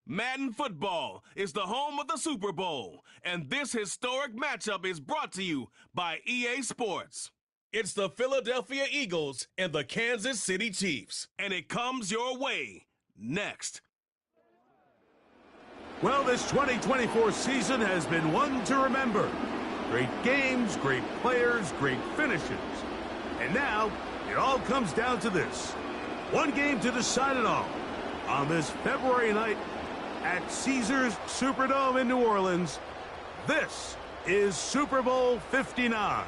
Madden football is the home of the Super Bowl, and this historic matchup is brought to you by EA Sports. It's the Philadelphia Eagles and the Kansas City Chiefs, and it comes your way next. Well, this 2024 season has been one to remember. Great games, great players, great finishes. And now, it all comes down to this. One game to decide it all. On this February night at Caesars Superdome in New Orleans, this is Super Bowl 59.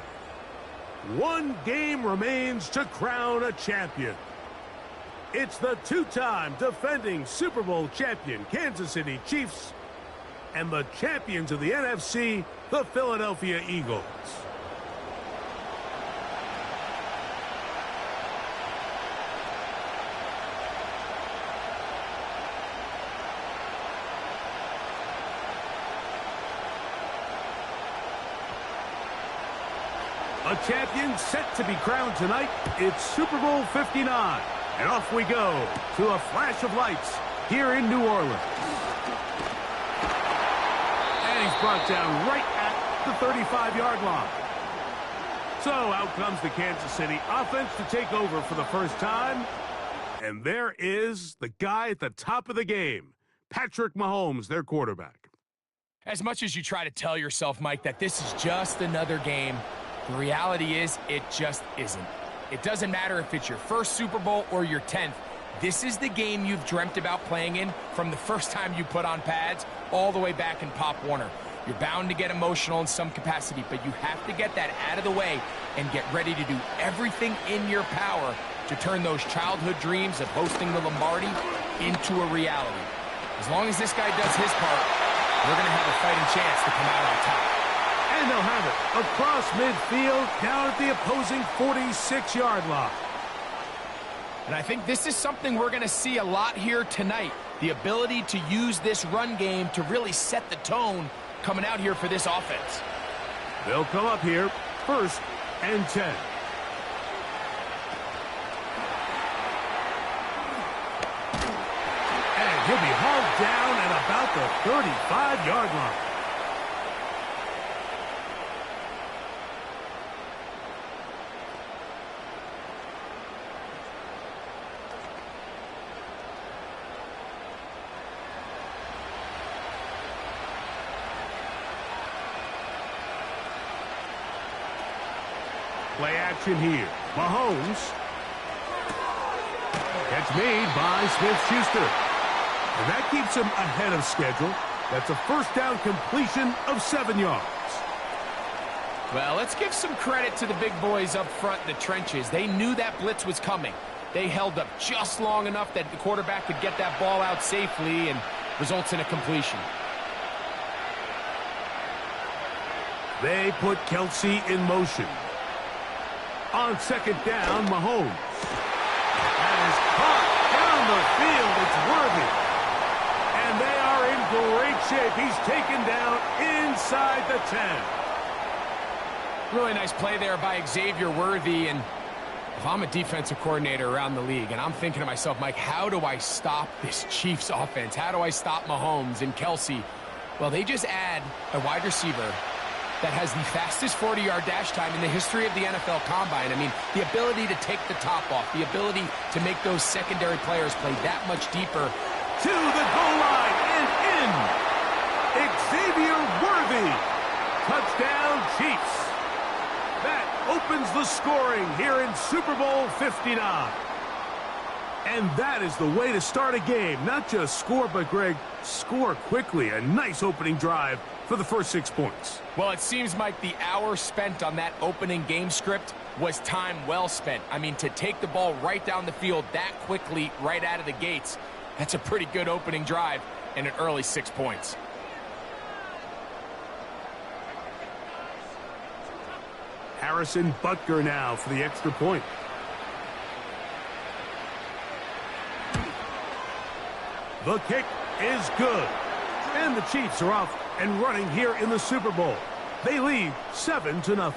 One game remains to crown a champion. It's the two-time defending Super Bowl champion Kansas City Chiefs and the champions of the NFC, the Philadelphia Eagles. A champion set to be crowned tonight. It's Super Bowl 59. And off we go to a flash of lights here in New Orleans. And he's brought down right at the 35-yard line. So out comes the Kansas City offense to take over for the first time. And there is the guy at the top of the game, Patrick Mahomes, their quarterback. As much as you try to tell yourself, Mike, that this is just another game, the reality is it just isn't. It doesn't matter if it's your first Super Bowl or your 10th. This is the game you've dreamt about playing in from the first time you put on pads all the way back in Pop Warner. You're bound to get emotional in some capacity, but you have to get that out of the way and get ready to do everything in your power to turn those childhood dreams of hosting the Lombardi into a reality. As long as this guy does his part, we're going to have a fighting chance to come out on top. And they'll have it across midfield, down at the opposing 46-yard line. And I think this is something we're going to see a lot here tonight. The ability to use this run game to really set the tone coming out here for this offense. They'll come up here, 1st and 10. And he'll be hauled down at about the 35-yard line. Play action here. Mahomes. Catch made by Smith-Schuster. And that keeps him ahead of schedule. That's a first down completion of 7 yards. Well, let's give some credit to the big boys up front in the trenches. They knew that blitz was coming. They held up just long enough that the quarterback could get that ball out safely and results in a completion. They put Kelsey in motion. On 2nd down, Mahomes. That is caught down the field. It's Worthy. And they are in great shape. He's taken down inside the 10. Really nice play there by Xavier Worthy. And if I'm a defensive coordinator around the league, and I'm thinking to myself, Mike, how do I stop this Chiefs offense? How do I stop Mahomes and Kelsey? Well, they just add a wide receiver that has the fastest 40-yard dash time in the history of the NFL Combine. I mean, the ability to take the top off, the ability to make those secondary players play that much deeper. To the goal line and in. Xavier Worthy. Touchdown, Chiefs. That opens the scoring here in Super Bowl 59. And that is the way to start a game. Not just score, but, Greg, score quickly. A nice opening drive for the first 6 points. Well, it seems like the hour spent on that opening game script was time well spent. I mean, to take the ball right down the field that quickly right out of the gates, that's a pretty good opening drive and an early 6 points. Harrison Butker now for the extra point. The kick is good. And the Chiefs are off and running here in the Super Bowl. They lead 7-0.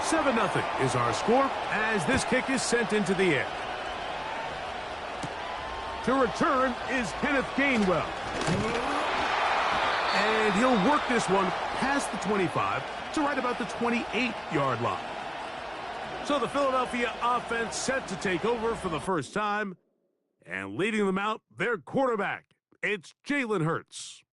7-0 is our score as this kick is sent into the air. To return is Kenneth Gainwell. And he'll work this one past the 25 to right about the 28-yard line. So the Philadelphia offense set to take over for the first time. And leading them out, their quarterback. It's Jalen Hurts.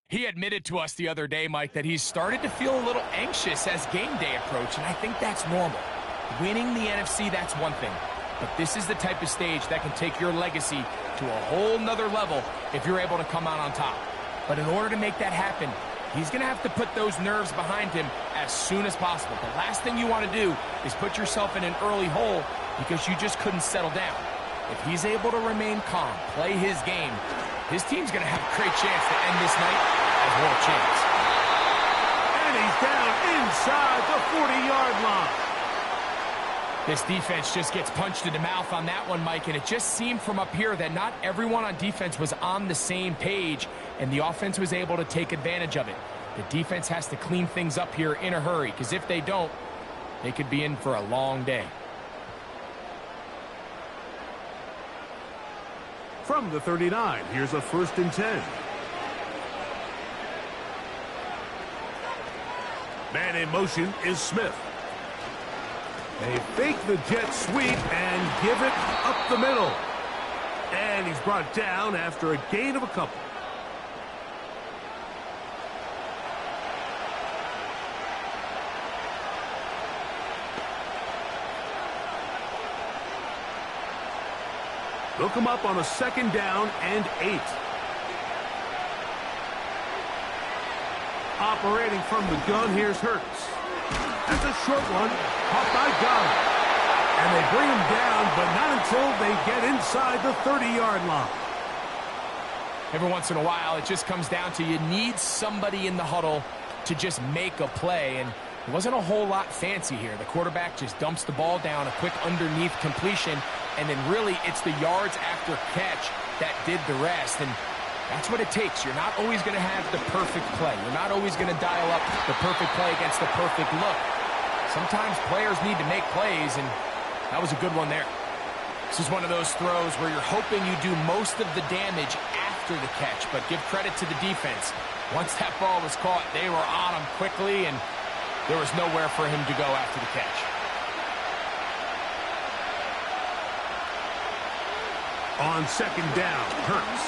He admitted to us the other day, Mike, that he's started to feel a little anxious as game day approached, and I think that's normal. Winning the NFC, that's one thing. But this is the type of stage that can take your legacy to a whole nother level if you're able to come out on top. But in order to make that happen, he's going to have to put those nerves behind him as soon as possible. The last thing you want to do is put yourself in an early hole because you just couldn't settle down. If he's able to remain calm, play his game, his team's going to have a great chance to end this night as world champs. And he's down inside the 40-yard line. This defense just gets punched in the mouth on that one, Mike, and it just seemed from up here that not everyone on defense was on the same page, and the offense was able to take advantage of it. The defense has to clean things up here in a hurry, because if they don't, they could be in for a long day. From the 39, here's a 1st and 10. Man in motion is Smith. They fake the jet sweep and give it up the middle. And he's brought down after a gain of a couple. They'll come up on a 2nd down and 8. Operating from the gun, here's Hurts. That's a short one, caught by Gunn. And they bring him down, but not until they get inside the 30-yard line. Every once in a while, it just comes down to you need somebody in the huddle to just make a play, and it wasn't a whole lot fancy here. The quarterback just dumps the ball down, a quick underneath completion, and then really it's the yards after catch that did the rest. And that's what it takes. You're not always going to have the perfect play. You're not always going to dial up the perfect play against the perfect look. Sometimes players need to make plays, and that was a good one there. This is one of those throws where you're hoping you do most of the damage after the catch, but give credit to the defense. Once that ball was caught, they were on him quickly, and there was nowhere for him to go after the catch. On 2nd down, Hurts.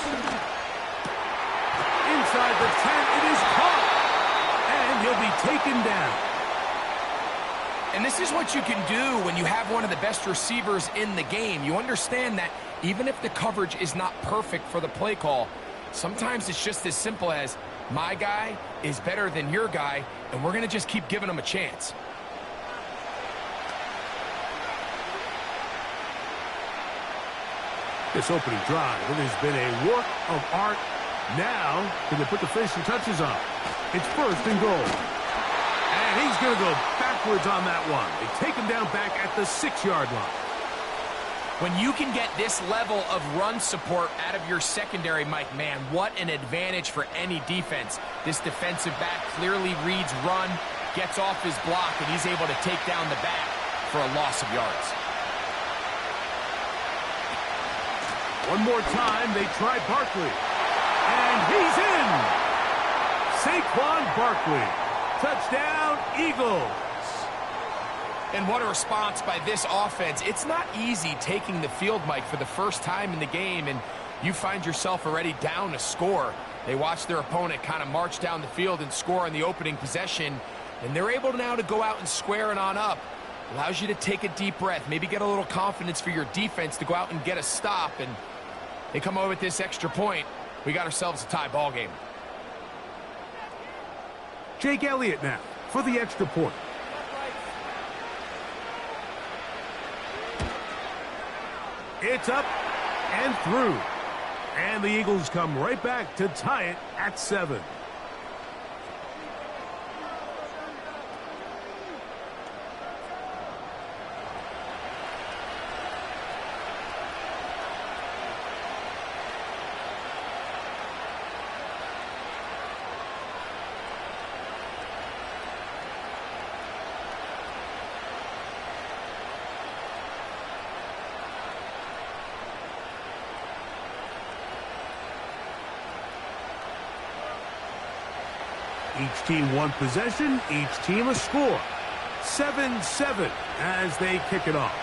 Inside the 10, it is caught. And he'll be taken down. And this is what you can do when you have one of the best receivers in the game. You understand that even if the coverage is not perfect for the play call, sometimes it's just as simple as, my guy is better than your guy, and we're going to just keep giving him a chance. This opening drive, it has been a work of art. Now, can they put the finishing touches on? It's 1st and goal. And he's going to go backwards on that one. They take him down back at the 6-yard line. When you can get this level of run support out of your secondary, Mike, man, what an advantage for any defense. This defensive back clearly reads run, gets off his block, and he's able to take down the back for a loss of yards. One more time, they try Barkley. And he's in! Saquon Barkley. Touchdown, Eagles. And what a response by this offense. It's not easy taking the field, Mike, for the first time in the game, and you find yourself already down a score. They watch their opponent kind of march down the field and score on the opening possession, and they're able now to go out and square it on up. Allows you to take a deep breath, maybe get a little confidence for your defense to go out and get a stop, and they come over with this extra point. We got ourselves a tie ball game. Jake Elliott now for the extra point. It's up and through. And the Eagles come right back to tie it at 7. Each team one possession, each team a score. 7-7 as they kick it off.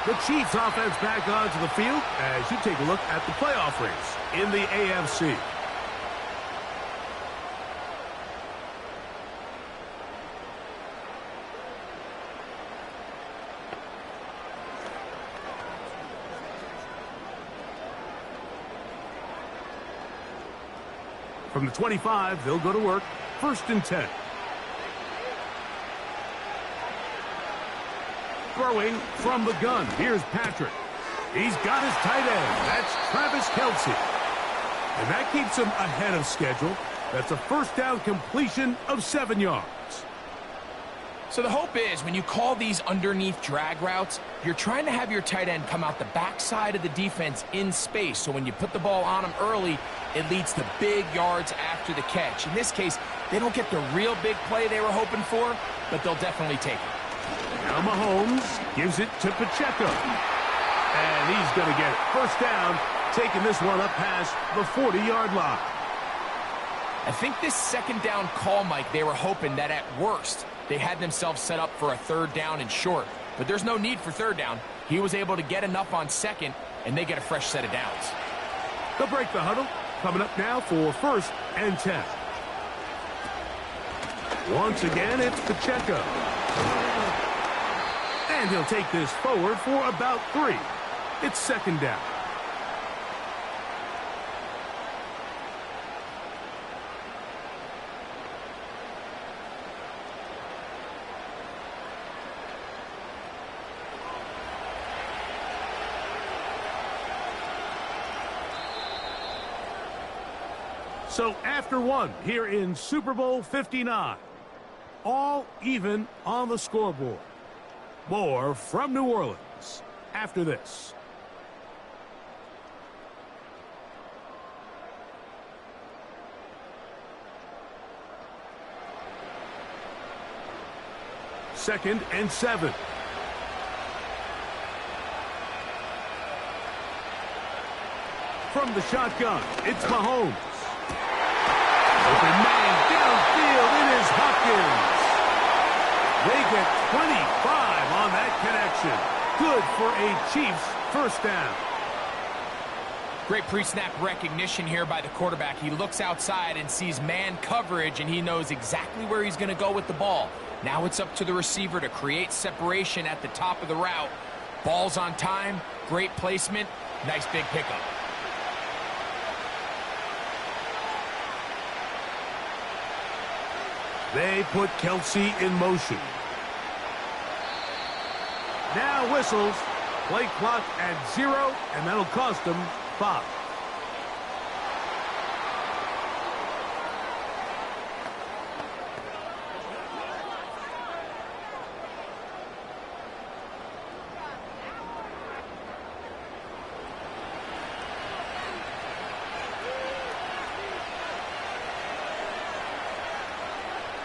The Chiefs offense back onto the field as you take a look at the playoff race in the AFC. From the 25, they'll go to work. 1st and 10. Throwing from the gun. Here's Patrick. He's got his tight end. That's Travis Kelce. And that keeps him ahead of schedule. That's a first down completion of 7 yards. So the hope is when you call these underneath drag routes, you're trying to have your tight end come out the backside of the defense in space. So when you put the ball on him early, it leads to big yards after the catch. In this case, they don't get the real big play they were hoping for, but they'll definitely take it. Now Mahomes gives it to Pacheco. And he's going to get it. First down, taking this one up past the 40-yard line. I think this 2nd down call, Mike, they were hoping that at worst, they had themselves set up for a 3rd down and short. But there's no need for 3rd down. He was able to get enough on 2nd, and they get a fresh set of downs. They'll break the huddle. Coming up now for 1st and 10. Once again, it's Pacheco. And he'll take this forward for about 3. It's 2nd down. So after one here in Super Bowl 59, all even on the scoreboard. More from New Orleans after this. Second and 7. From the shotgun, it's Mahomes. Open man downfield, it is Hopkins. They get 25 on that connection. Good for a Chiefs first down. Great pre-snap recognition here by the quarterback. He looks outside and sees man coverage, and he knows exactly where he's going to go with the ball. Now it's up to the receiver to create separation at the top of the route. Ball's on time, great placement, nice big pickup. They put Kelce in motion. Now whistles. Play clock at 0, and that'll cost them 5.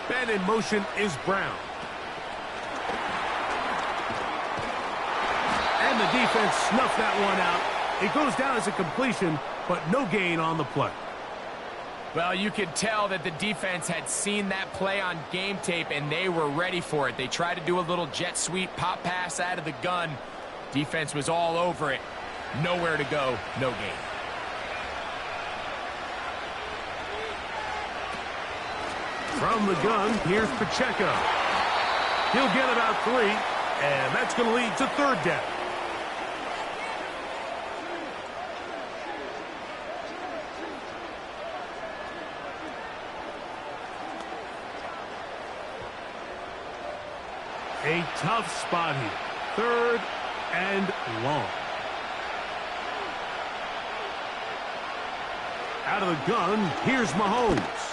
Man in motion is Brown. And the defense snuffed that one out. It goes down as a completion, but no gain on the play. Well, you could tell that the defense had seen that play on game tape, and they were ready for it. They tried to do a little jet sweep pop pass out of the gun. Defense was all over it. Nowhere to go, no gain. From the gun, here's Pacheco. He'll get about 3, and that's going to lead to 3rd down. A tough spot here. 3rd and long. Out of the gun, here's Mahomes.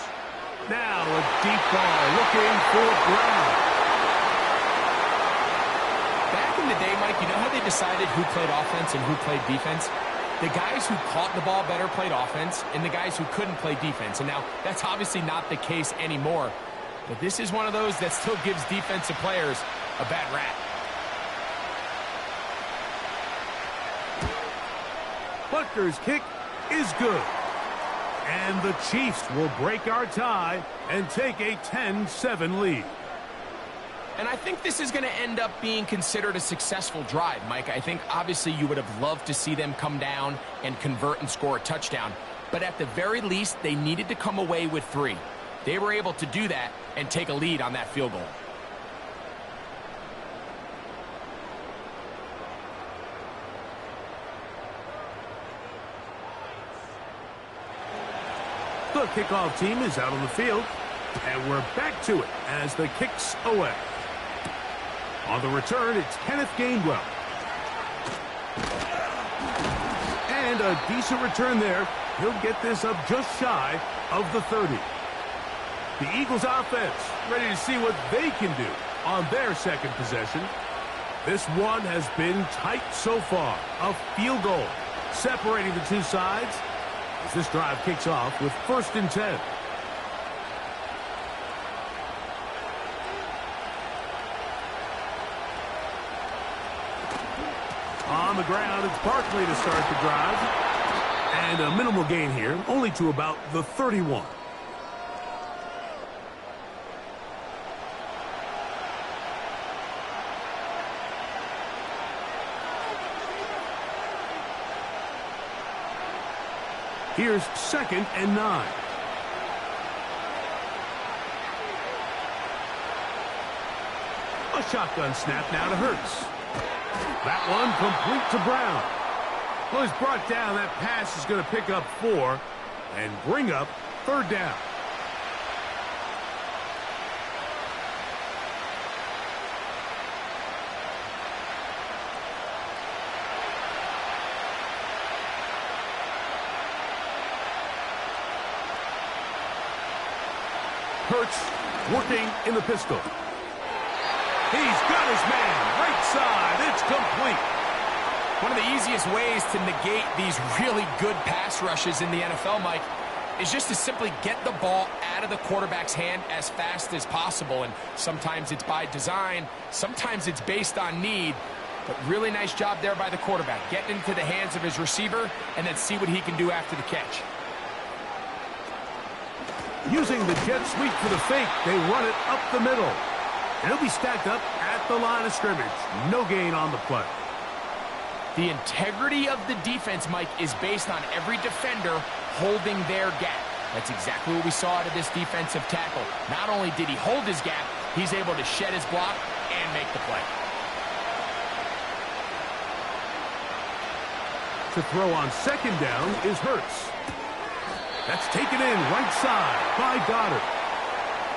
Now a deep ball looking for Brown. Back in the day, Mike, you know how they decided who played offense and who played defense? The guys who caught the ball better played offense, and the guys who couldn't play defense. And now that's obviously not the case anymore. But this is one of those that still gives defensive players a bad rap. Butker's kick is good. And the Chiefs will break our tie and take a 10-7 lead. And I think this is going to end up being considered a successful drive, Mike. I think obviously you would have loved to see them come down and convert and score a touchdown. But at the very least, they needed to come away with 3. They were able to do that and take a lead on that field goal. The kickoff team is out on the field, and we're back to it as the kick's away. On the return, it's Kenneth Gainwell. And a decent return there. He'll get this up just shy of the 30. The Eagles offense ready to see what they can do on their second possession. This one has been tight so far. A field goal separating the two sides as this drive kicks off with 1st and 10. On the ground, it's Barkley to start the drive. And a minimal gain here, only to about the 31. Here's 2nd and 9. A shotgun snap now to Hurts. That one complete to Brown. Well, he's brought down. That pass is going to pick up 4 and bring up 3rd down. Hurts working in the pistol. He's got his man right side. It's complete. One of the easiest ways to negate these really good pass rushes in the NFL, Mike, is just to simply get the ball out of the quarterback's hand as fast as possible. And sometimes it's by design, sometimes it's based on need. But really nice job there by the quarterback, getting into the hands of his receiver and then see what he can do after the catch. Using the jet sweep for the fake, they run it up the middle. And it'll be stacked up at the line of scrimmage. No gain on the play. The integrity of the defense, Mike, is based on every defender holding their gap. That's exactly what we saw out of this defensive tackle. Not only did he hold his gap, he's able to shed his block and make the play. To throw on 2nd down is Hurts. That's taken in right side by Goddard.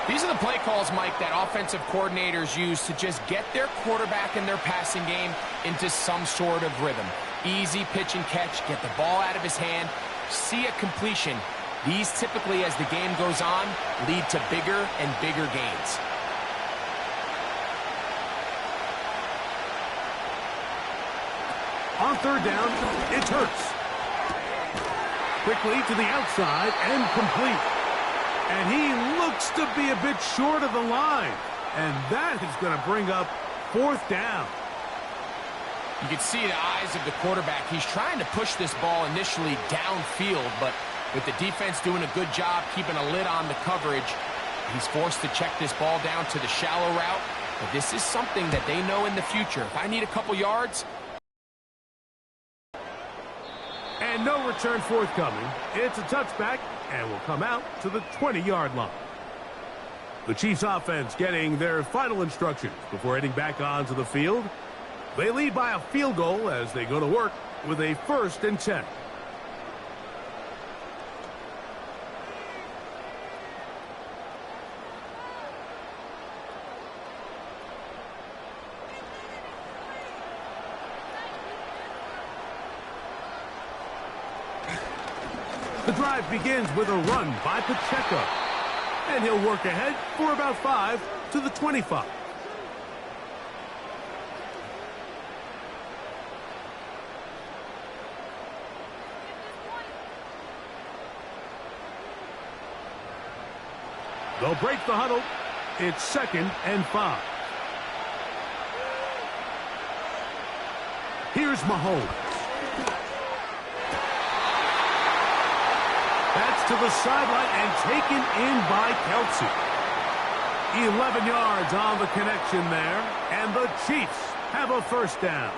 These are the play calls, Mike, that offensive coordinators use to just get their quarterback and their passing game into some sort of rhythm. Easy pitch and catch, get the ball out of his hand, see a completion. These typically, as the game goes on, lead to bigger and bigger gains. On 3rd down, it's Hurts. Quickly to the outside and complete. And he looks to be a bit short of the line. And that is going to bring up 4th down. You can see the eyes of the quarterback. He's trying to push this ball initially downfield, but with the defense doing a good job keeping a lid on the coverage, he's forced to check this ball down to the shallow route. But this is something that they know in the future. If I need a couple yards... And no return forthcoming. It's a touchback and will come out to the 20-yard line. The Chiefs offense getting their final instructions before heading back onto the field. They lead by a field goal as they go to work with a 1st and 10. The drive begins with a run by Pacheco. And he'll work ahead for about 5 to the 25. They'll break the huddle. It's 2nd and 5. Here's Mahomes. to the sideline and taken in by Kelsey. 11 yards on the connection there, and the Chiefs have a first down.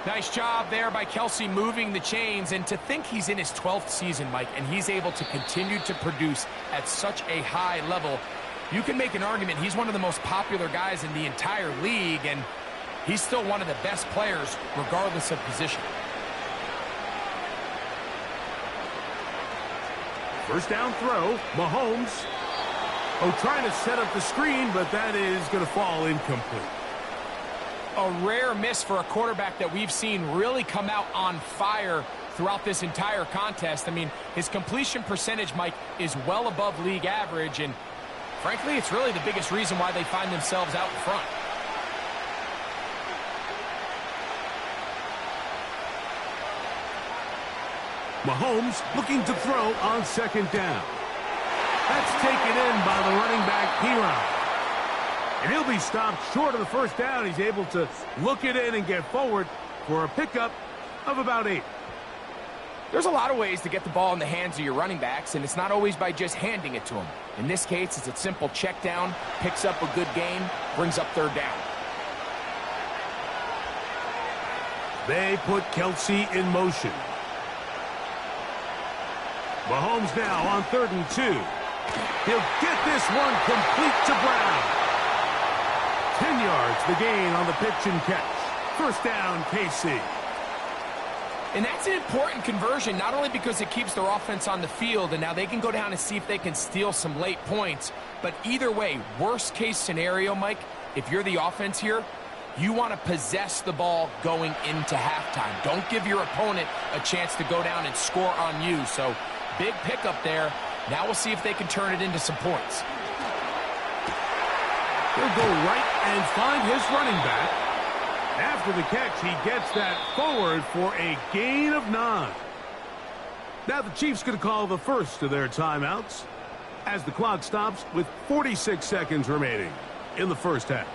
Nice job there by Kelsey moving the chains, and to think he's in his 12th season, Mike, and he's able to continue to produce at such a high level. You can make an argument he's one of the most popular guys in the entire league, and he's still one of the best players regardless of position. First down throw, Mahomes. Trying to set up the screen, but that is going to fall incomplete. A rare miss for a quarterback that we've seen really come out on fire throughout this entire contest. I mean, his completion percentage, Mike, is well above league average, and frankly, it's really the biggest reason why they find themselves out in front. Mahomes looking to throw on second down. That's taken in by the running back, P-Line. And he'll be stopped short of the first down. He's able to look it in and get forward for a pickup of about 8. There's a lot of ways to get the ball in the hands of your running backs, and it's not always by just handing it to them. In this case, it's a simple check down, picks up a good gain, brings up third down. They put Kelsey in motion. Mahomes now on 3rd and 2. He'll get this one complete to Brown. 10 yards the gain on the pitch and catch. First down, KC. And that's an important conversion, not only because it keeps their offense on the field, and now they can go down and see if they can steal some late points, but either way, worst case scenario, Mike, if you're the offense here, you want to possess the ball going into halftime. Don't give your opponent a chance to go down and score on you. So big pickup there. Now we'll see if they can turn it into some points. He'll go right and find his running back. After the catch, he gets that forward for a gain of 9. Now the Chiefs going to call the first of their timeouts as the clock stops with 46 seconds remaining in the first half.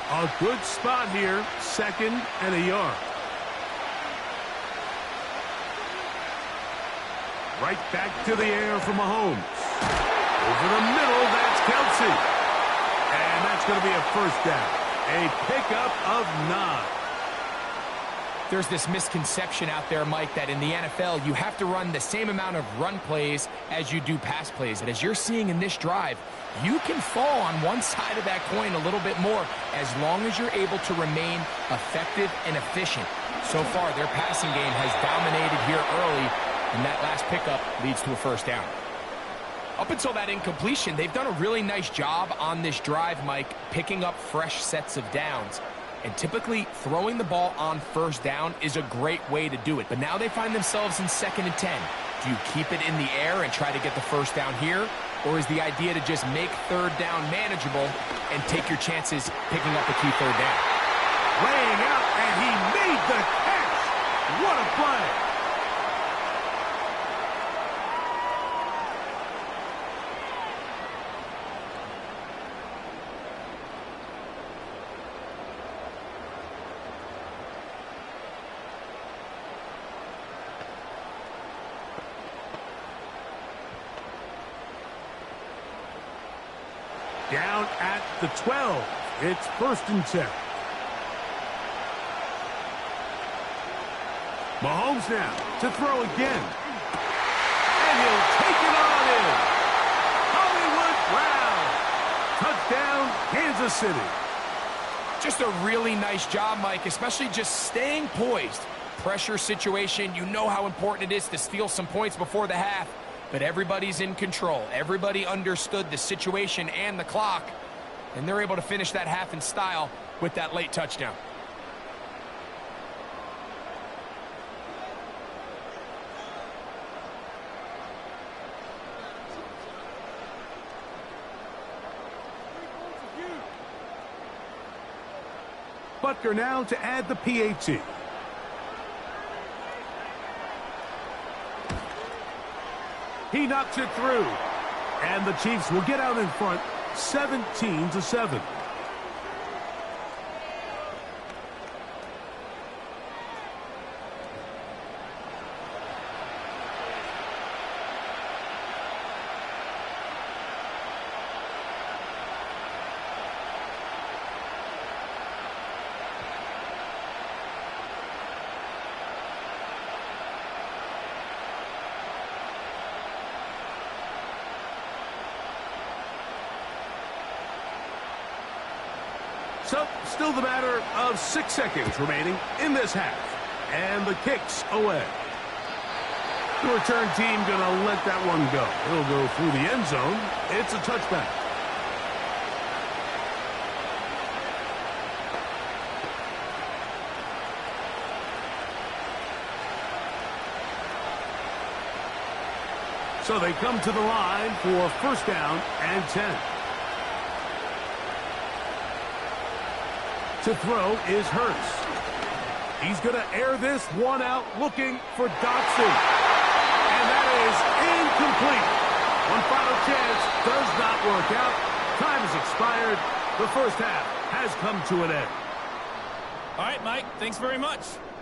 A good spot here, 2nd and a yard. Right back to the air for Mahomes. Over the middle, that's Kelsey. And that's going to be a first down. A pickup of 9. There's this misconception out there, Mike, that in the NFL, you have to run the same amount of run plays as you do pass plays. And as you're seeing in this drive, you can fall on one side of that coin a little bit more as long as you're able to remain effective and efficient. So far, their passing game has dominated here early, and that last pickup leads to a first down. Up until that incompletion, they've done a really nice job on this drive, Mike, picking up fresh sets of downs. And typically, throwing the ball on first down is a great way to do it. But now they find themselves in 2nd and 10. Do you keep it in the air and try to get the first down here? Or is the idea to just make third down manageable and take your chances picking up a key third down? Laying out, and he made the catch. What a play. Down at the 12. It's 1st and 10. Mahomes now to throw again. And he'll take it on in. Hollywood Brown. Touchdown, Kansas City. Just a really nice job, Mike, especially just staying poised. Pressure situation, you know how important it is to steal some points before the half. But everybody's in control. Everybody understood the situation and the clock, and they're able to finish that half in style with that late touchdown. Butker now to add the PAT. He knocks it through. And the Chiefs will get out in front 17-7. So, still the matter of 6 seconds remaining in this half. And the kick's away. The return team going to let that one go. It'll go through the end zone. It's a touchback. So they come to the line for first down and 10. To throw is Hurts. He's going to air this one out looking for Dotson. And that is incomplete. One final chance does not work out. Time has expired. The first half has come to an end. All right, Mike, thanks very much.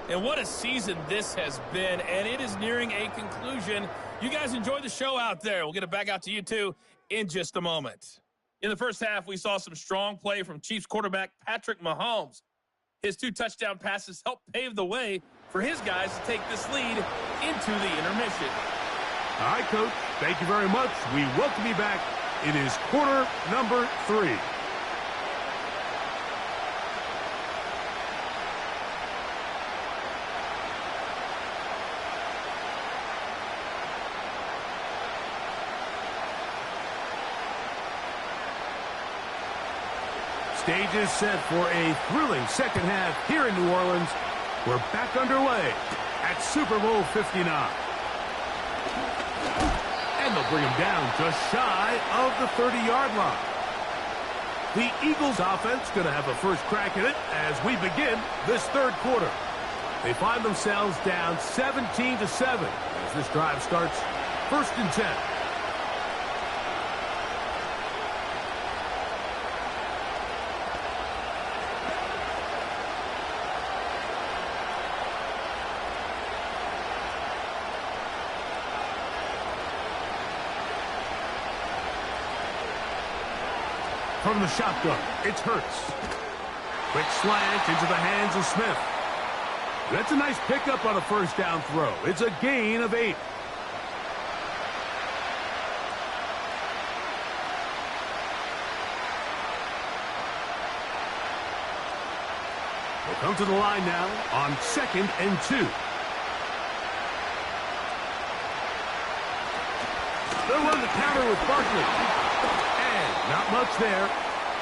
And what a season this has been, and it is nearing a conclusion. You guys enjoy the show out there. We'll get it back out to you, too, in just a moment. In the first half, we saw some strong play from Chiefs quarterback Patrick Mahomes. His 2 touchdown passes helped pave the way for his guys to take this lead into the intermission. All right, Coach. Thank you very much. We welcome you back. It is quarter number 3. Stage is set for a thrilling second half here in New Orleans. We're back underway at Super Bowl 59. And they'll bring him down just shy of the 30-yard line. The Eagles offense going to have a first crack at it as we begin this third quarter. They find themselves down 17-7 as this drive starts first and 10. From the shotgun, it's Hurts. Quick slant into the hands of Smith. That's a nice pickup on a first down throw. It's a gain of 8. We'll come to the line now on 2nd and 2. They'll run the counter with Barkley. Not much there.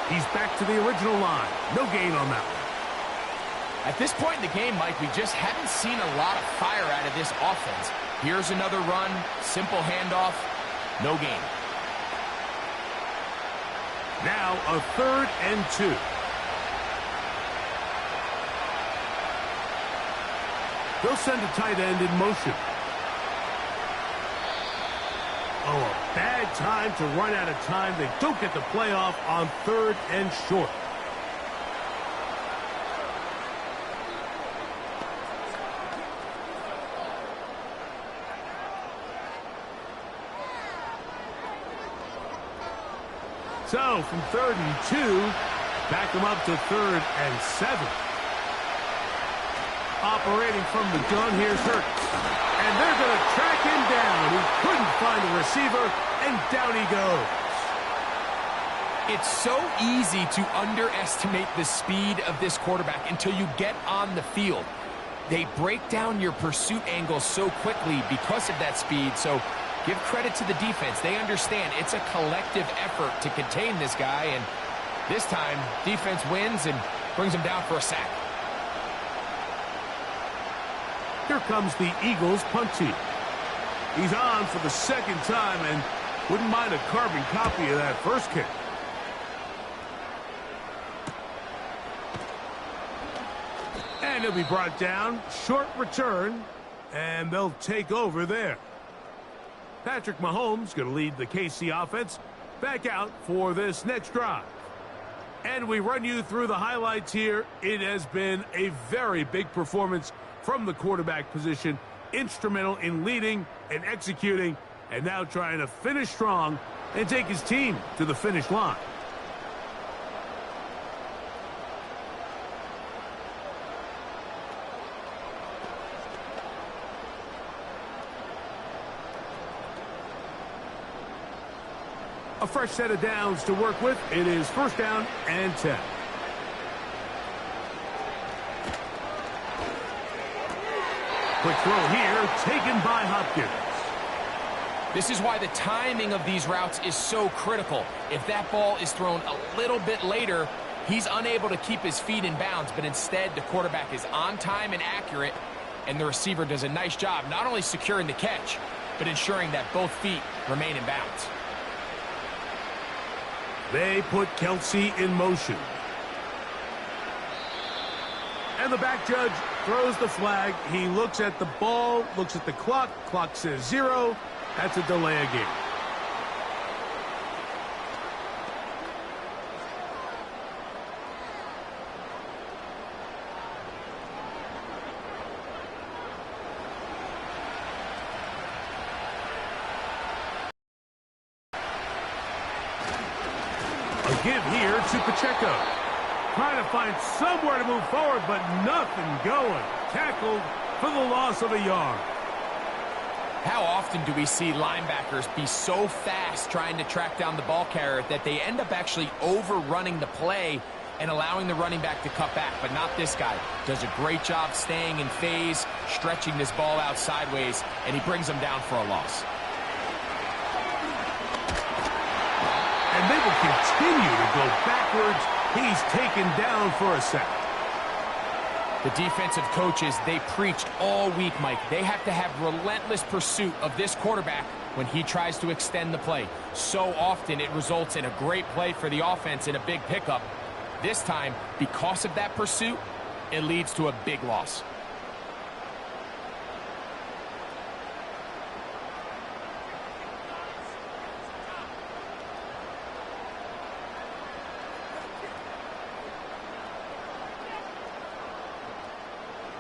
He's back to the original line. No gain on that one. At this point in the game, Mike, we just haven't seen a lot of fire out of this offense. Here's another run, simple handoff, no gain. Now a 3rd and 2. They'll send a tight end in motion. Oh, a bad time to run out of time. They don't get the playoff on 3rd and short. So, from 3rd and 2, back them up to 3rd and 7. Operating from the gun, here's Hurts. And they're going to track him down. He couldn't find a receiver, and down he goes. It's so easy to underestimate the speed of this quarterback until you get on the field. They break down your pursuit angles so quickly because of that speed, so give credit to the defense. They understand it's a collective effort to contain this guy, and this time, defense wins and brings him down for a sack. Here comes the Eagles punt team. He's on for the 2nd time and wouldn't mind a carbon copy of that first kick. And he'll be brought down. Short return. And they'll take over there. Patrick Mahomes going to lead the KC offense back out for this next drive. And we run you through the highlights here. It has been a very big performance from the quarterback position, instrumental in leading and executing, and now trying to finish strong and take his team to the finish line. A fresh set of downs to work with. It is first down and 10. Quick throw here, taken by Hopkins. This is why the timing of these routes is so critical. If that ball is thrown a little bit later, he's unable to keep his feet in bounds, but instead the quarterback is on time and accurate, and the receiver does a nice job not only securing the catch, but ensuring that both feet remain in bounds. They put Kelsey in motion. And the back judge throws the flag. He looks at the ball, looks at the clock. Clock says 0. That's a delay of game. A give here to Pacheco. Trying to find somewhere to move forward, but nothing going. Tackled for the loss of a yard. How often do we see linebackers be so fast trying to track down the ball carrier that they end up actually overrunning the play and allowing the running back to cut back? But not this guy. Does a great job staying in phase, stretching this ball out sideways, and he brings him down for a loss. And they will continue to go backwards. He's taken down for a sack. The defensive coaches, they preached all week, Mike. They have to have relentless pursuit of this quarterback when he tries to extend the play. So often it results in a great play for the offense and a big pickup. This time, because of that pursuit, it leads to a big loss.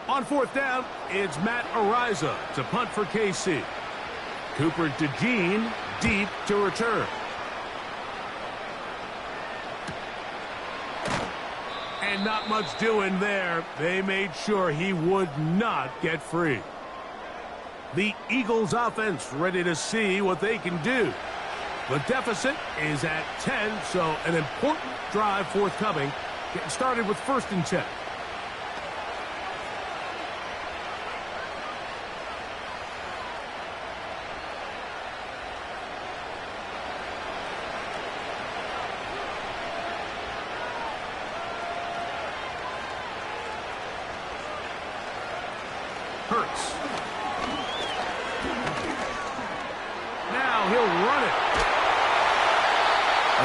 On fourth down, it's Matt Ariza to punt for KC. Cooper DeJean deep to return. And not much doing there. They made sure he would not get free. The Eagles offense ready to see what they can do. The deficit is at 10, so an important drive forthcoming. Getting started with 1st and 10. Hurts. Now he'll run it.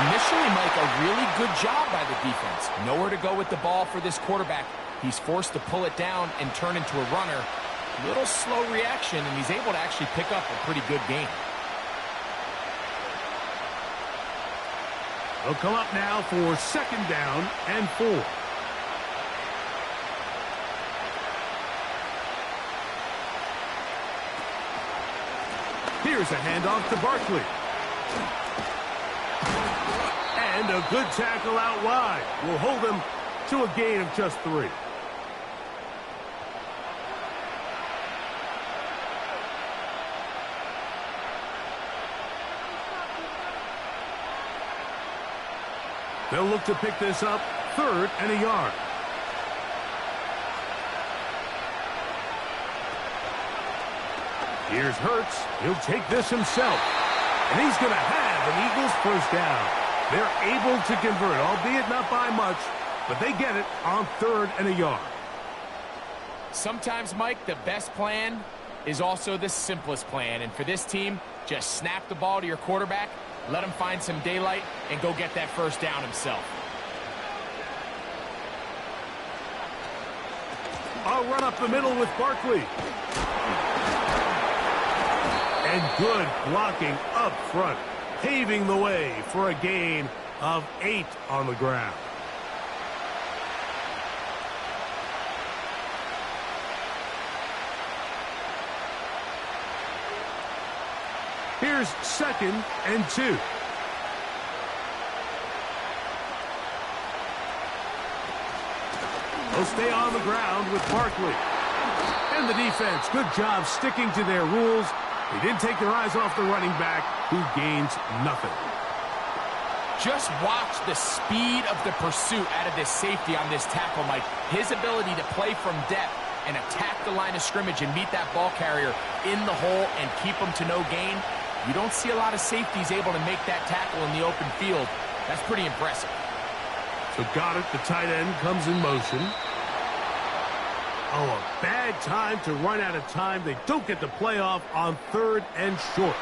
Initially, Mike, a really good job by the defense. Nowhere to go with the ball for this quarterback. He's forced to pull it down and turn into a runner. Little slow reaction, and he's able to actually pick up a pretty good game. They'll come up now for 2nd down and 4. Here's a handoff to Barkley. And a good tackle out wide will hold him to a gain of just 3. They'll look to pick this up 3rd and a yard. Here's Hurts. He'll take this himself. And he's going to have an Eagles 1st down. They're able to convert, albeit not by much, but they get it on 3rd and a yard. Sometimes, Mike, the best plan is also the simplest plan. And for this team, just snap the ball to your quarterback, let him find some daylight, and go get that 1st down himself. I'll run up the middle with Barkley. And good blocking up front, paving the way for a gain of 8 on the ground. Here's 2nd and 2. They'll stay on the ground with Barkley. And the defense, good job sticking to their rules. They didn't take their eyes off the running back, who gains nothing. Just watch the speed of the pursuit out of this safety on this tackle, Mike. His ability to play from depth and attack the line of scrimmage and meet that ball carrier in the hole and keep him to no gain. You don't see a lot of safeties able to make that tackle in the open field. That's pretty impressive. So got it, the tight end comes in motion. Oh, a bad time to run out of time. They don't get the playoff on 3rd and short.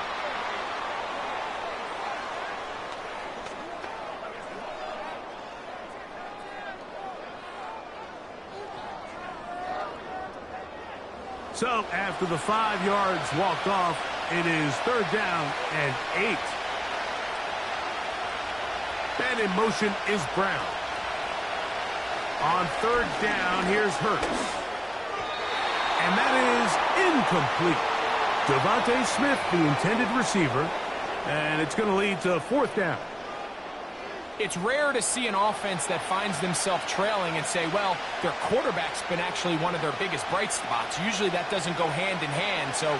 So after the 5 yards walked off, it is 3rd down and 8. And in motion is Brown. On 3rd down, here's Hurts. And that is incomplete. Devontae Smith, the intended receiver, and it's going to lead to 4th down. It's rare to see an offense that finds themselves trailing and say, well, their quarterback's been actually one of their biggest bright spots. Usually that doesn't go hand in hand, so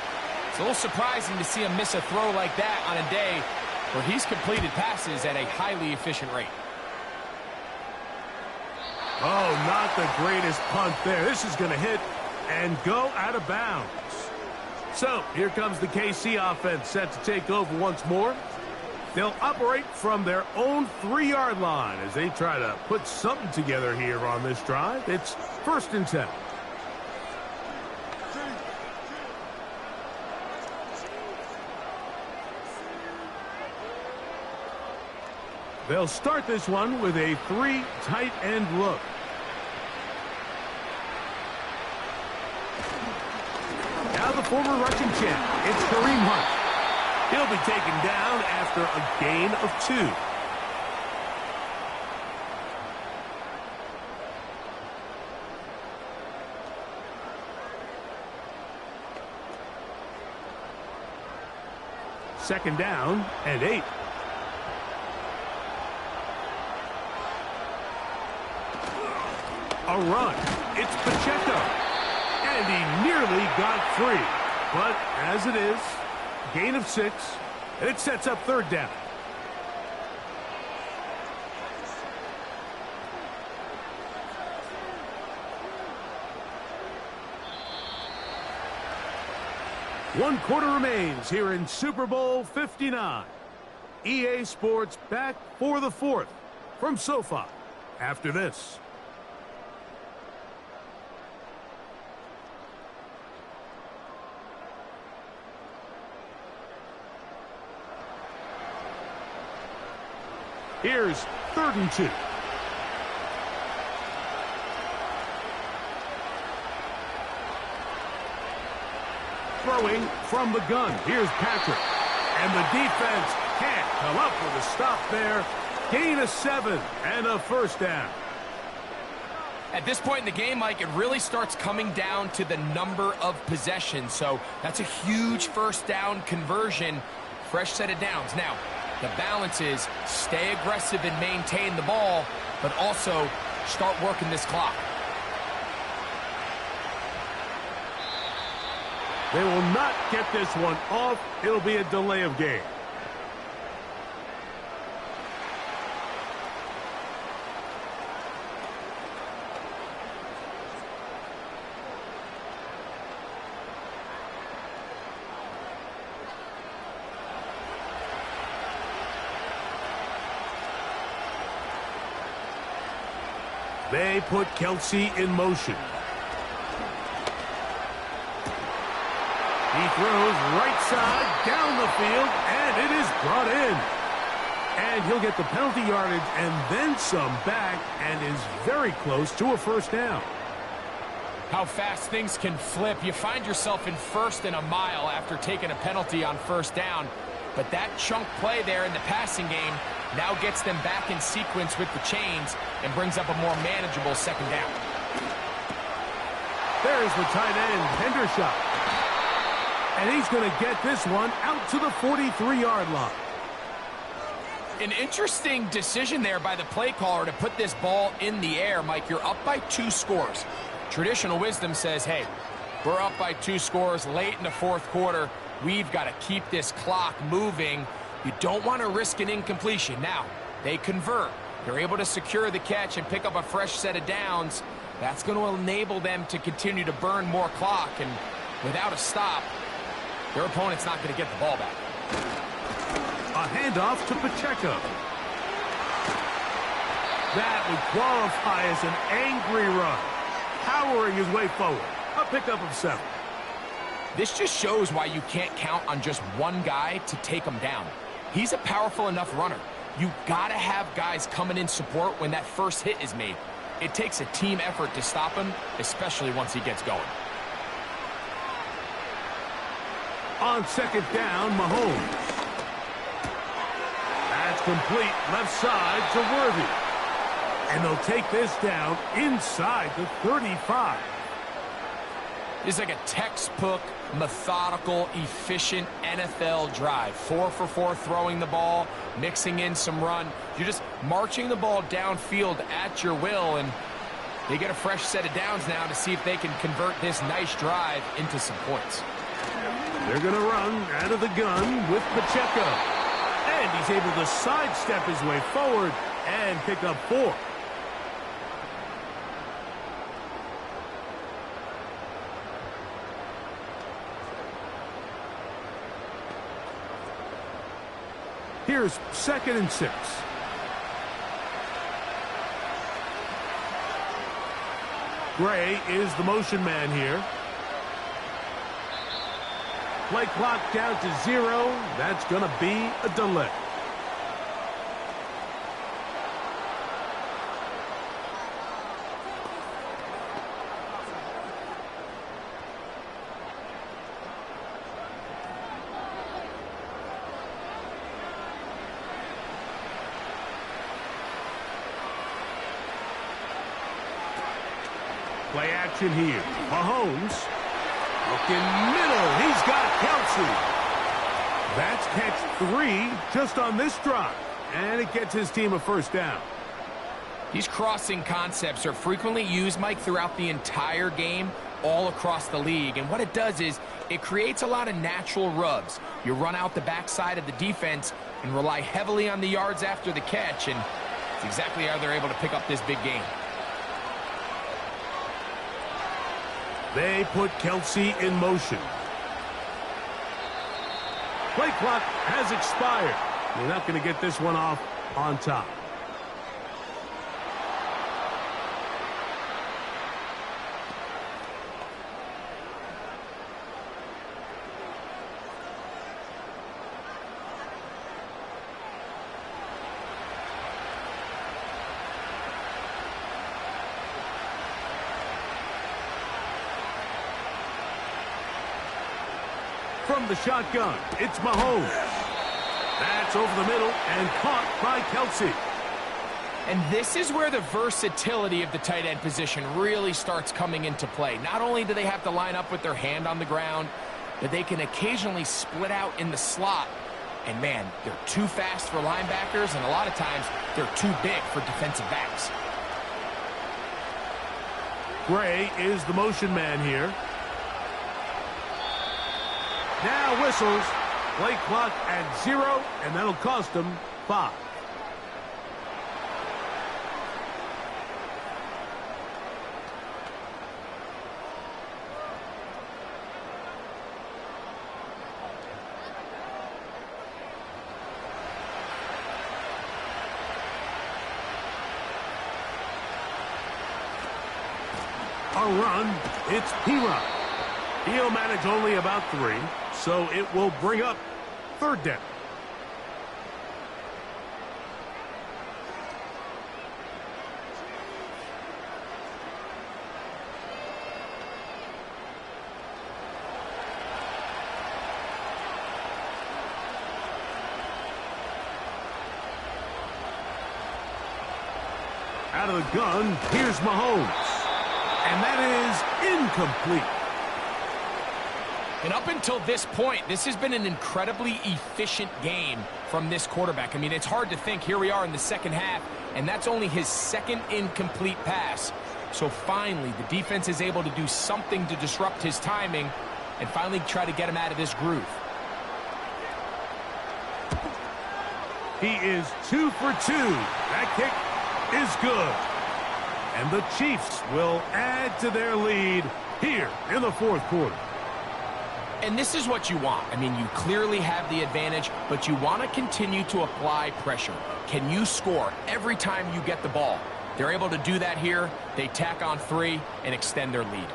it's a little surprising to see him miss a throw like that on a day where he's completed passes at a highly efficient rate. Oh, not the greatest punt there. This is going to hit and go out of bounds. So here comes the KC offense set to take over once more. They'll operate from their own 3-yard line as they try to put something together here on this drive. It's 1st and 10. They'll start this one with a 3 tight end look. Now the former Russian champ, it's Kareem Hunt. He'll be taken down after a gain of 2. Second down and 8. A run. It's Pacheco. And he nearly got free. But as it is, gain of 6, and it sets up 3rd down. One quarter remains here in Super Bowl 59. EA Sports back for the 4th from SoFi after this. Here's 3rd and 2. Throwing from the gun. Here's Patrick. And the defense can't come up with a stop there. Gain of 7 and a 1st down. At this point in the game, Mike, it really starts coming down to the number of possessions. So that's a huge 1st down conversion. Fresh set of downs. Now, the balance is stay aggressive and maintain the ball, but also start working this clock. They will not get this one off. It'll be a delay of game. They put Kelsey in motion. He throws right side down the field, and it is brought in. And he'll get the penalty yardage and then some back, and is very close to a 1st down. How fast things can flip. You find yourself in first and a mile after taking a penalty on first down. But that chunk play there in the passing game now gets them back in sequence with the chains and brings up a more manageable second down. There's the tight end, Hendershot. And he's going to get this one out to the 43-yard line. An interesting decision there by the play caller to put this ball in the air. Mike, you're up by 2 scores. Traditional wisdom says, hey, we're up by 2 scores late in the fourth quarter. We've got to keep this clock moving. You don't want to risk an incompletion. Now, they convert. They're able to secure the catch and pick up a fresh set of downs. That's going to enable them to continue to burn more clock. And without a stop, their opponent's not going to get the ball back. A handoff to Pacheco. That would qualify as an angry run. Powering his way forward. A pickup of 7. This just shows why you can't count on just one guy to take him down. He's a powerful enough runner. You gotta have guys coming in support when that first hit is made. It takes a team effort to stop him, especially once he gets going. On second down, Mahomes. That's complete left side to Worthy. And they'll take this down inside the 35. It's like a textbook, methodical, efficient NFL drive. 4 for 4 throwing the ball, mixing in some run. You're just marching the ball downfield at your will, and they get a fresh set of downs now to see if they can convert this nice drive into some points. They're going to run out of the gun with Pacheco. And he's able to sidestep his way forward and pick up 4. Here's 2nd and 6. Gray is the motion man here. Play clock down to 0. That's going to be a delay. Play action here. Mahomes. Looking middle. He's got Kelsey. That's catch 3 just on this drive. And it gets his team a first down. These crossing concepts are frequently used, Mike, throughout the entire game, all across the league. And what it does is it creates a lot of natural rubs. You run out the backside of the defense and rely heavily on the yards after the catch. And it's exactly how they're able to pick up this big game. They put Kelsey in motion. Play clock has expired. They're not going to get this one off on top. From the shotgun, it's Mahomes. That's over the middle and caught by Kelsey. And this is where the versatility of the tight end position really starts coming into play. Not only do they have to line up with their hand on the ground, but they can occasionally split out in the slot. And man, they're too fast for linebackers, and a lot of times they're too big for defensive backs. Gray is the motion man here. Now whistles. Play clock at 0, and that'll cost them 5. A run. It's P-Rod. He'll manage only about 3, so it will bring up 3rd down. Out of the gun, here's Mahomes. And that is incomplete. And up until this point, this has been an incredibly efficient game from this quarterback. I mean, it's hard to think. Here we are in the second half, and that's only his second incomplete pass. So finally, the defense is able to do something to disrupt his timing and finally try to get him out of this groove. He is 2 for 2. That kick is good. And the Chiefs will add to their lead here in the fourth quarter. And this is what you want. I mean, you clearly have the advantage, but you want to continue to apply pressure. Can you score every time you get the ball? They're able to do that here. They tack on 3 and extend their lead.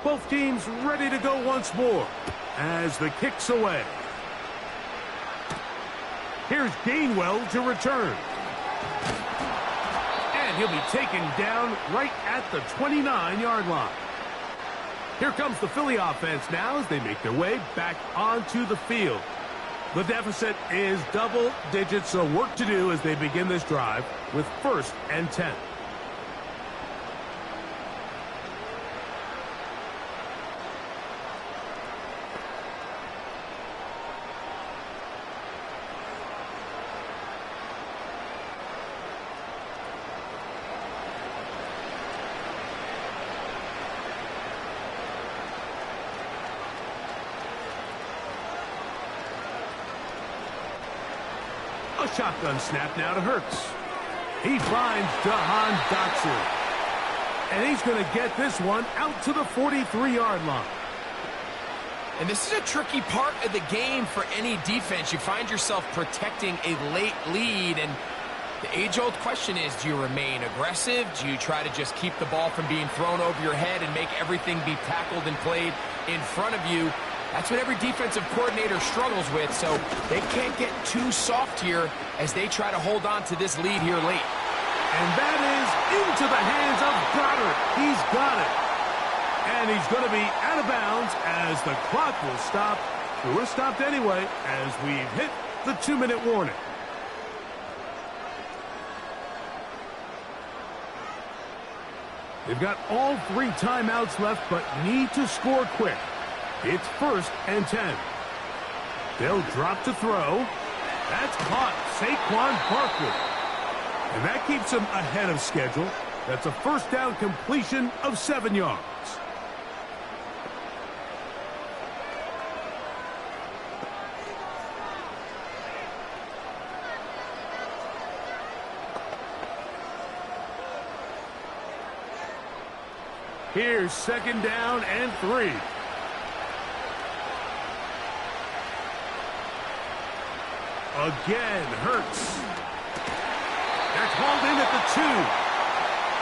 Both teams ready to go once more as the kick's away. Here's Gainwell to return. And he'll be taken down right at the 29-yard line. Here comes the Philly offense now as they make their way back onto the field. The deficit is double digits, so work to do as they begin this drive with 1st and 10. A shotgun snap now to Hurts. He finds Jahan Dotson. And he's going to get this one out to the 43-yard line. And this is a tricky part of the game for any defense. You find yourself protecting a late lead, and the age-old question is, do you remain aggressive? Do you try to just keep the ball from being thrown over your head and make everything be tackled and played in front of you? That's what every defensive coordinator struggles with, so they can't get too soft here as they try to hold on to this lead here late. And that is into the hands of Goddard. He's got it. And he's going to be out of bounds as the clock will stop. It would have stopped anyway as we've hit the 2-minute warning. They've got all 3 timeouts left, but need to score quick. It's 1st and 10. They'll drop to throw. That's caught. Saquon Barkley. And that keeps him ahead of schedule. That's a 1st down completion of 7 yards. Here's 2nd down and 3. Again, Hurts. That's hauled in at the 2.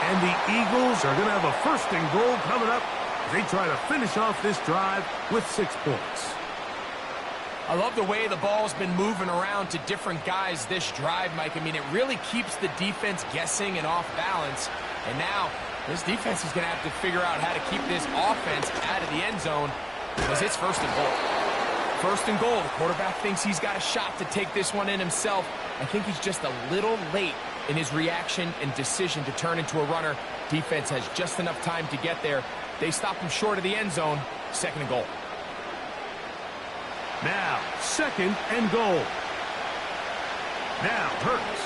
And the Eagles are going to have a 1st and goal coming up as they try to finish off this drive with 6 points. I love the way the ball's been moving around to different guys this drive, Mike. I mean, it really keeps the defense guessing and off balance. And now this defense is going to have to figure out how to keep this offense out of the end zone because it's 1st and goal. 1st and goal. The quarterback thinks he's got a shot to take this one in himself. I think he's just a little late in his reaction and decision to turn into a runner. Defense has just enough time to get there. They stop him short of the end zone. 2nd and goal. Now, 2nd and goal. Now, Hurts.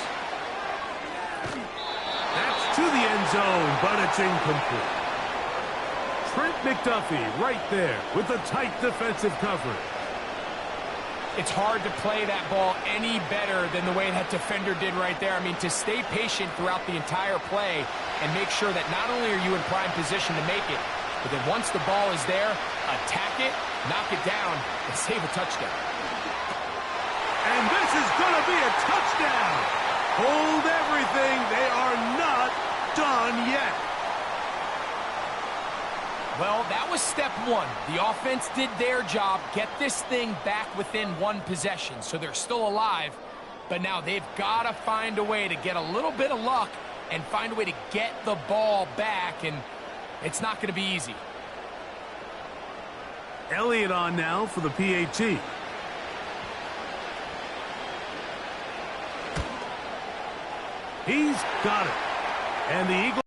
That's to the end zone, but it's incomplete. Trent McDuffie right there with the tight defensive coverage. It's hard to play that ball any better than the way that defender did right there. I mean, to stay patient throughout the entire play and make sure that not only are you in prime position to make it, but then once the ball is there, attack it, knock it down, and save a touchdown. And this is going to be a touchdown. Hold everything. They are not done yet. Well, that was step 1. The offense did their job, get this thing back within 1 possession, so they're still alive. But now they've got to find a way to get a little bit of luck and find a way to get the ball back, and it's not going to be easy. Elliott on now for the PAT. He's got it. And the Eagles.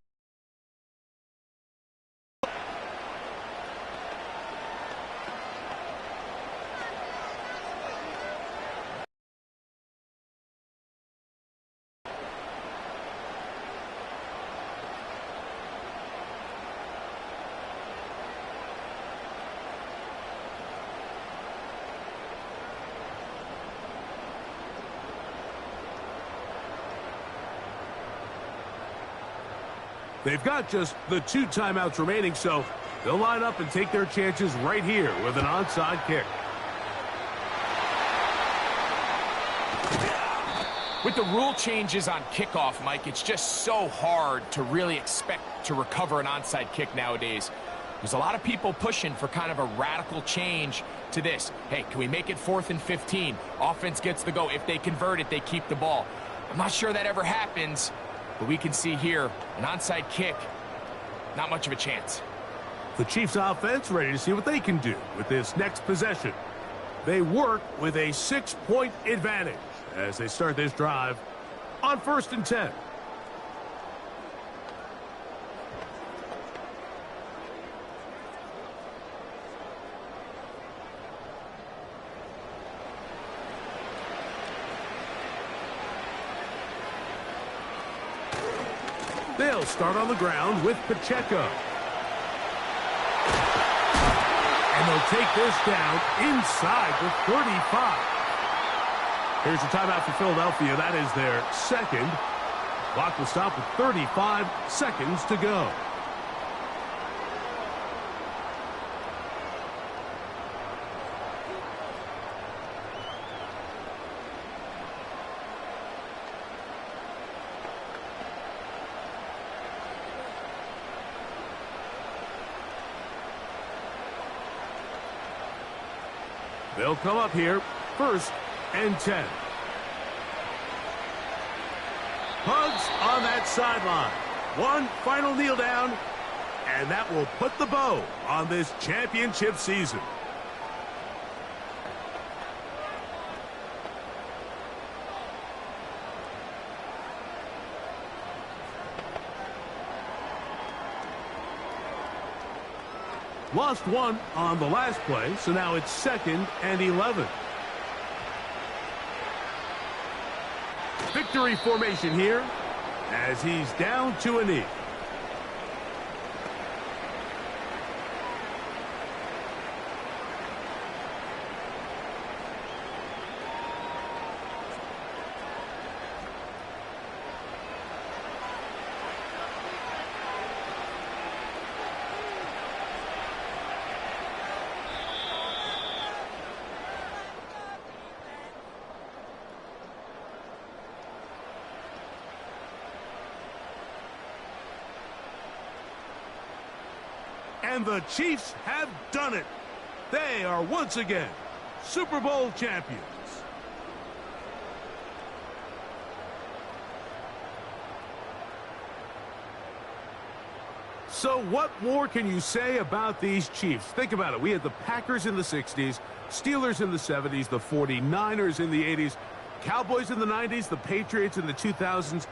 They've got just the 2 timeouts remaining, so they'll line up and take their chances right here with an onside kick. With the rule changes on kickoff, Mike, it's just so hard to really expect to recover an onside kick nowadays. There's a lot of people pushing for kind of a radical change to this. Hey, can we make it 4th and 15? Offense gets the go. If they convert it, they keep the ball. I'm not sure that ever happens. But we can see here, an onside kick, not much of a chance. The Chiefs offense ready to see what they can do with this next possession. They work with a 6-point advantage as they start this drive on 1st and 10. They'll start on the ground with Pacheco. And they'll take this down inside the 35. Here's a timeout for Philadelphia. That is their second. Clock will stop with 35 seconds to go. They'll come up here, 1st and 10. Hugs on that sideline. One final kneel down, and that will put the bow on this championship season. Lost one on the last play, so now it's 2nd and 11. Victory formation here as he's down to a knee. And the Chiefs have done it. They are once again Super Bowl champions. So what more can you say about these Chiefs? Think about it. We had the Packers in the 60s, Steelers in the 70s, the 49ers in the 80s, Cowboys in the 90s, the Patriots in the 2000s.